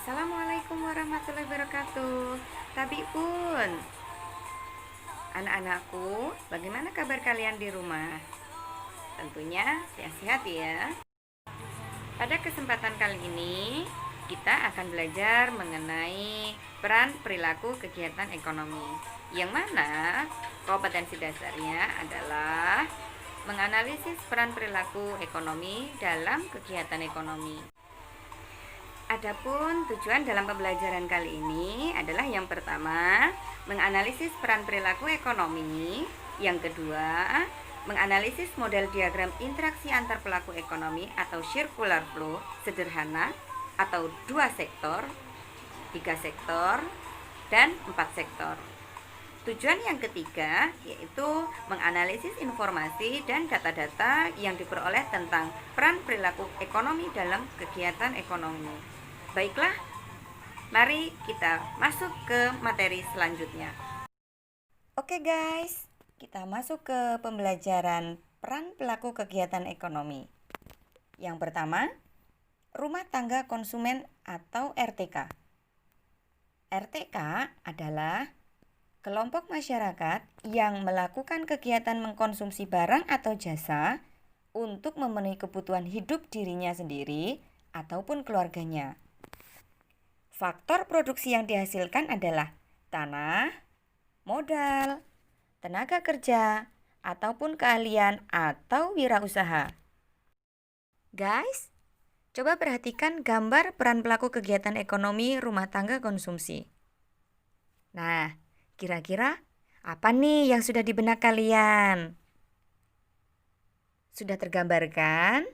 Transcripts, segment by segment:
Assalamualaikum warahmatullahi wabarakatuh. Tabiun, anak-anakku, bagaimana kabar kalian di rumah? Tentunya sehat-sehat ya. Pada kesempatan kali ini, kita akan belajar mengenai peran perilaku kegiatan ekonomi, yang mana kompetensi dasarnya adalah menganalisis peran perilaku ekonomi dalam kegiatan ekonomi. Adapun tujuan dalam pembelajaran kali ini adalah yang pertama, menganalisis peran perilaku ekonomi. Yang kedua, menganalisis model diagram interaksi antar pelaku ekonomi atau circular flow sederhana atau 2 sektor, 3 sektor, dan 4 sektor. Tujuan yang ketiga yaitu menganalisis informasi dan data-data yang diperoleh tentang peran perilaku ekonomi dalam kegiatan ekonomi. Baiklah, mari kita masuk ke materi selanjutnya. Oke guys, kita masuk ke pembelajaran peran pelaku kegiatan ekonomi. Yang pertama, rumah tangga konsumen atau RTK. RTK adalah kelompok masyarakat yang melakukan kegiatan mengkonsumsi barang atau jasa untuk memenuhi kebutuhan hidup dirinya sendiri ataupun keluarganya. Faktor produksi yang dihasilkan adalah tanah, modal, tenaga kerja, ataupun keahlian atau wirausaha. Guys, coba perhatikan gambar peran pelaku kegiatan ekonomi rumah tangga konsumsi. Nah, kira-kira apa nih yang sudah di benak kalian? Sudah tergambarkan?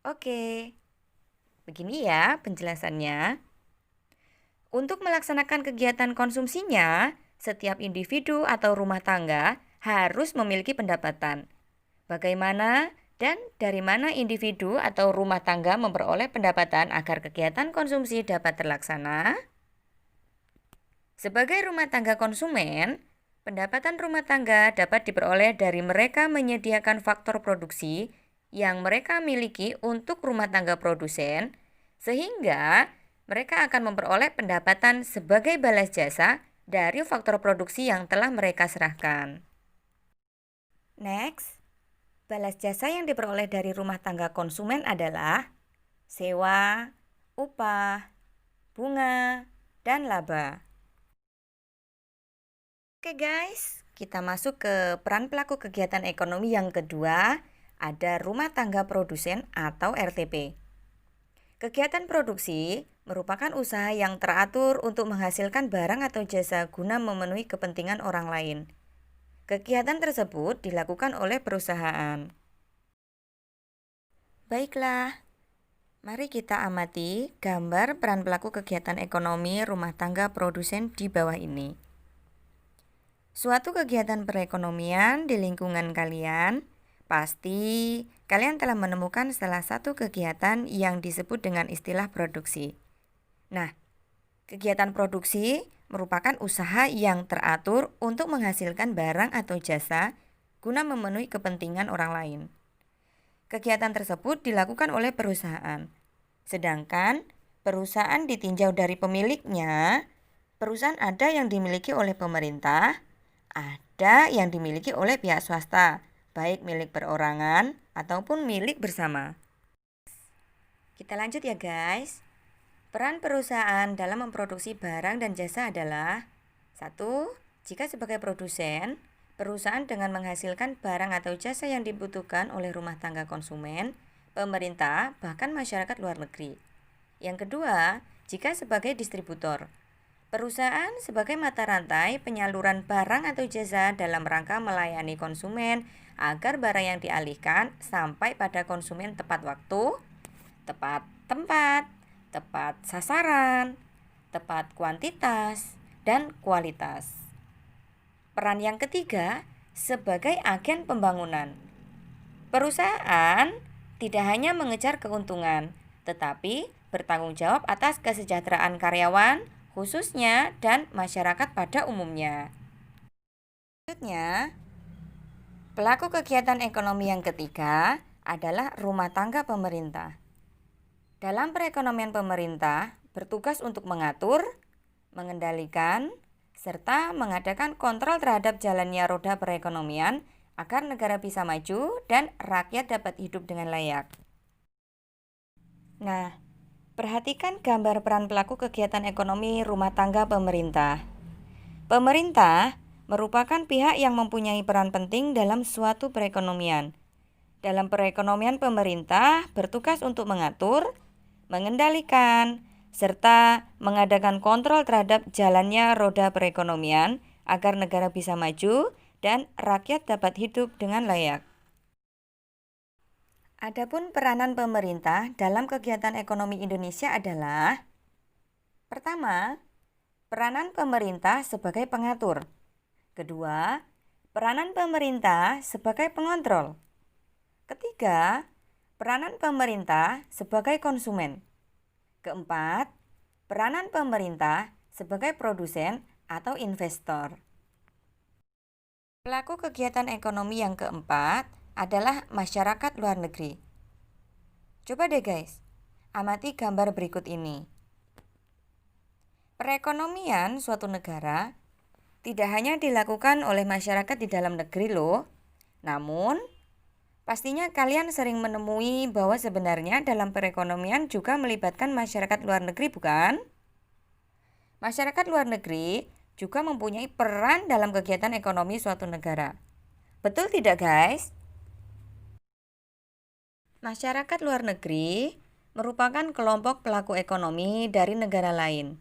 Oke, begini ya penjelasannya. Untuk melaksanakan kegiatan konsumsinya, setiap individu atau rumah tangga harus memiliki pendapatan. Bagaimana dan dari mana individu atau rumah tangga memperoleh pendapatan agar kegiatan konsumsi dapat terlaksana? Sebagai rumah tangga konsumen, pendapatan rumah tangga dapat diperoleh dari mereka menyediakan faktor produksi yang mereka miliki untuk rumah tangga produsen, sehingga mereka akan memperoleh pendapatan sebagai balas jasa dari faktor produksi yang telah mereka serahkan. Next, balas jasa yang diperoleh dari rumah tangga konsumen adalah sewa, upah, bunga, dan laba. Oke guys, kita masuk ke peran pelaku kegiatan ekonomi yang kedua, ada rumah tangga produsen atau RTP. Kegiatan produksi merupakan usaha yang teratur untuk menghasilkan barang atau jasa guna memenuhi kepentingan orang lain. Kegiatan tersebut dilakukan oleh perusahaan. Baiklah, mari kita amati gambar peran pelaku kegiatan ekonomi rumah tangga produsen di bawah ini. Suatu kegiatan perekonomian di lingkungan kalian, pasti kalian telah menemukan salah satu kegiatan yang disebut dengan istilah produksi. Nah, kegiatan produksi merupakan usaha yang teratur untuk menghasilkan barang atau jasa guna memenuhi kepentingan orang lain. Kegiatan tersebut dilakukan oleh perusahaan. Sedangkan perusahaan ditinjau dari pemiliknya, perusahaan ada yang dimiliki oleh pemerintah, ada yang dimiliki oleh pihak swasta, baik milik perorangan ataupun milik bersama. Kita lanjut ya guys. Peran perusahaan dalam memproduksi barang dan jasa adalah 1. Jika sebagai produsen, perusahaan dengan menghasilkan barang atau jasa yang dibutuhkan oleh rumah tangga konsumen, pemerintah, bahkan masyarakat luar negeri. Yang kedua, jika sebagai distributor, perusahaan sebagai mata rantai penyaluran barang atau jasa dalam rangka melayani konsumen agar barang yang dialihkan sampai pada konsumen tepat waktu, tepat tempat, tepat sasaran, tepat kuantitas, dan kualitas. Peran yang ketiga, sebagai agen pembangunan. Perusahaan tidak hanya mengejar keuntungan, tetapi bertanggung jawab atas kesejahteraan karyawan, khususnya dan masyarakat pada umumnya. Selanjutnya, pelaku kegiatan ekonomi yang ketiga adalah rumah tangga pemerintah. Dalam perekonomian pemerintah, bertugas untuk mengatur, mengendalikan, serta mengadakan kontrol terhadap jalannya roda perekonomian agar negara bisa maju dan rakyat dapat hidup dengan layak. Nah, perhatikan gambar peran pelaku kegiatan ekonomi rumah tangga pemerintah. Pemerintah merupakan pihak yang mempunyai peran penting dalam suatu perekonomian. Dalam perekonomian, pemerintah bertugas untuk mengatur, mengendalikan, serta mengadakan kontrol terhadap jalannya roda perekonomian agar negara bisa maju dan rakyat dapat hidup dengan layak. Adapun peranan pemerintah dalam kegiatan ekonomi Indonesia adalah: pertama, peranan pemerintah sebagai pengatur. Kedua, peranan pemerintah sebagai pengontrol. Ketiga, peranan pemerintah sebagai konsumen. Keempat, peranan pemerintah sebagai produsen atau investor. Pelaku kegiatan ekonomi yang keempat adalah masyarakat luar negeri. Coba deh guys, amati gambar berikut ini. Perekonomian suatu negara tidak hanya dilakukan oleh masyarakat di dalam negeri loh. Namun, pastinya kalian sering menemui bahwa sebenarnya dalam perekonomian juga melibatkan masyarakat luar negeri, bukan? Masyarakat luar negeri juga mempunyai peran dalam kegiatan ekonomi suatu negara. Betul tidak, guys? Masyarakat luar negeri merupakan kelompok pelaku ekonomi dari negara lain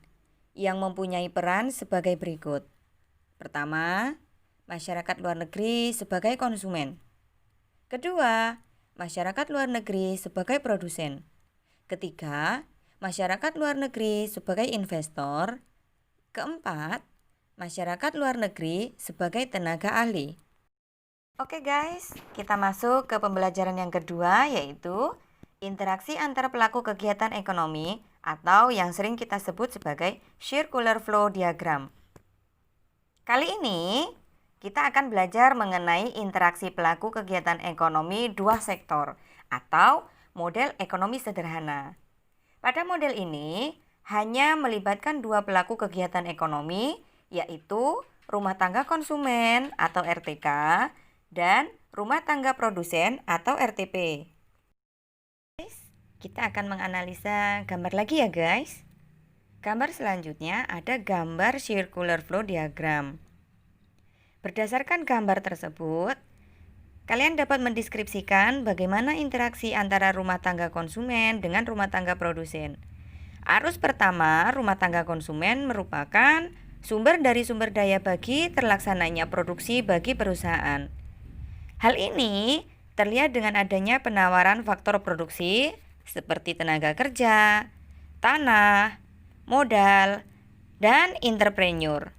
yang mempunyai peran sebagai berikut. Pertama, masyarakat luar negeri sebagai konsumen. Kedua, masyarakat luar negeri sebagai produsen. Ketiga, masyarakat luar negeri sebagai investor. Keempat, masyarakat luar negeri sebagai tenaga ahli. Oke guys, kita masuk ke pembelajaran yang kedua, yaitu interaksi antar pelaku kegiatan ekonomi atau yang sering kita sebut sebagai circular flow diagram. Kali ini kita akan belajar mengenai interaksi pelaku kegiatan ekonomi dua sektor atau model ekonomi sederhana. Pada model ini hanya melibatkan dua pelaku kegiatan ekonomi, yaitu rumah tangga konsumen atau RTK dan rumah tangga produsen atau RTP. Kita akan menganalisa gambar lagi ya guys. Gambar selanjutnya ada gambar circular flow diagram. Berdasarkan gambar tersebut, kalian dapat mendeskripsikan bagaimana interaksi antara rumah tangga konsumen dengan rumah tangga produsen. Arus pertama, rumah tangga konsumen merupakan sumber dari sumber daya bagi terlaksananya produksi bagi perusahaan. Hal ini terlihat dengan adanya penawaran faktor produksi seperti tenaga kerja, tanah, modal, dan entrepreneur.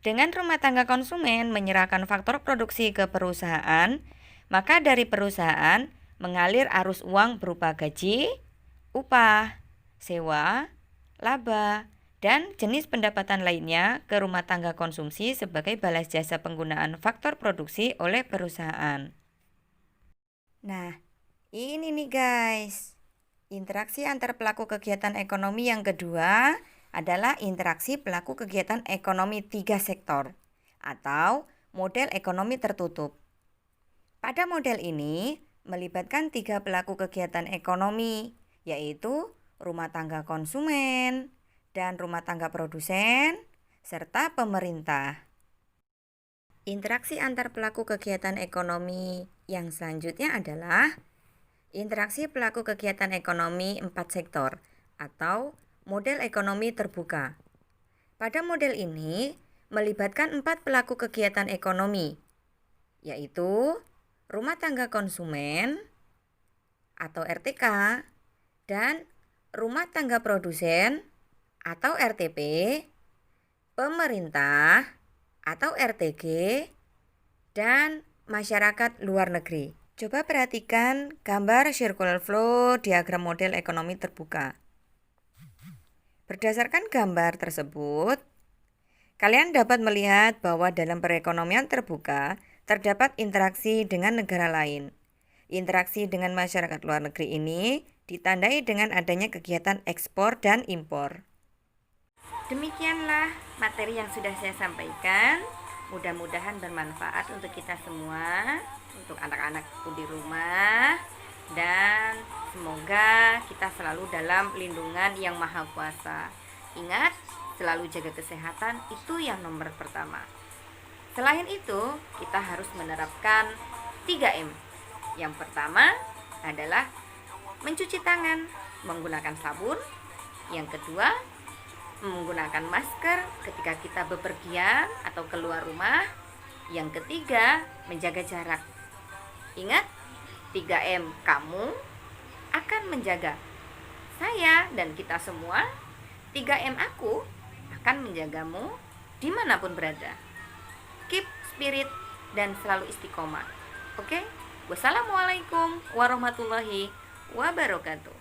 Dengan rumah tangga konsumen menyerahkan faktor produksi ke perusahaan, maka dari perusahaan mengalir arus uang berupa gaji, upah, sewa, laba, dan jenis pendapatan lainnya ke rumah tangga konsumsi sebagai balas jasa penggunaan faktor produksi oleh perusahaan. Nah, ini nih guys, interaksi antar pelaku kegiatan ekonomi yang kedua adalah interaksi pelaku kegiatan ekonomi tiga sektor atau model ekonomi tertutup. Pada model ini melibatkan tiga pelaku kegiatan ekonomi, yaitu rumah tangga konsumen dan rumah tangga produsen serta pemerintah. Interaksi antar pelaku kegiatan ekonomi yang selanjutnya adalah interaksi pelaku kegiatan ekonomi empat sektor atau model ekonomi terbuka. Pada model ini melibatkan empat pelaku kegiatan ekonomi, yaitu rumah tangga konsumen atau RTK dan rumah tangga produsen atau RTP, pemerintah atau RTG, dan masyarakat luar negeri. Coba perhatikan gambar circular flow diagram model ekonomi terbuka. Berdasarkan gambar tersebut, kalian dapat melihat bahwa dalam perekonomian terbuka terdapat interaksi dengan negara lain. Interaksi dengan masyarakat luar negeri ini ditandai dengan adanya kegiatan ekspor dan impor. Demikianlah materi yang sudah saya sampaikan. Mudah-mudahan bermanfaat untuk kita semua, untuk anak-anakku di rumah, dan semoga kita selalu dalam lindungan yang maha kuasa. Ingat, selalu jaga kesehatan, itu yang nomor pertama. Selain itu, kita harus menerapkan 3M. Yang pertama adalah mencuci tangan menggunakan sabun. Yang kedua, menggunakan masker ketika kita bepergian atau keluar rumah. Yang ketiga, menjaga jarak. Ingat, 3M kamu akan menjaga saya dan kita semua. 3M aku akan menjagamu dimanapun berada. Keep spirit dan selalu istiqomah. Oke? Wassalamualaikum warahmatullahi wabarakatuh.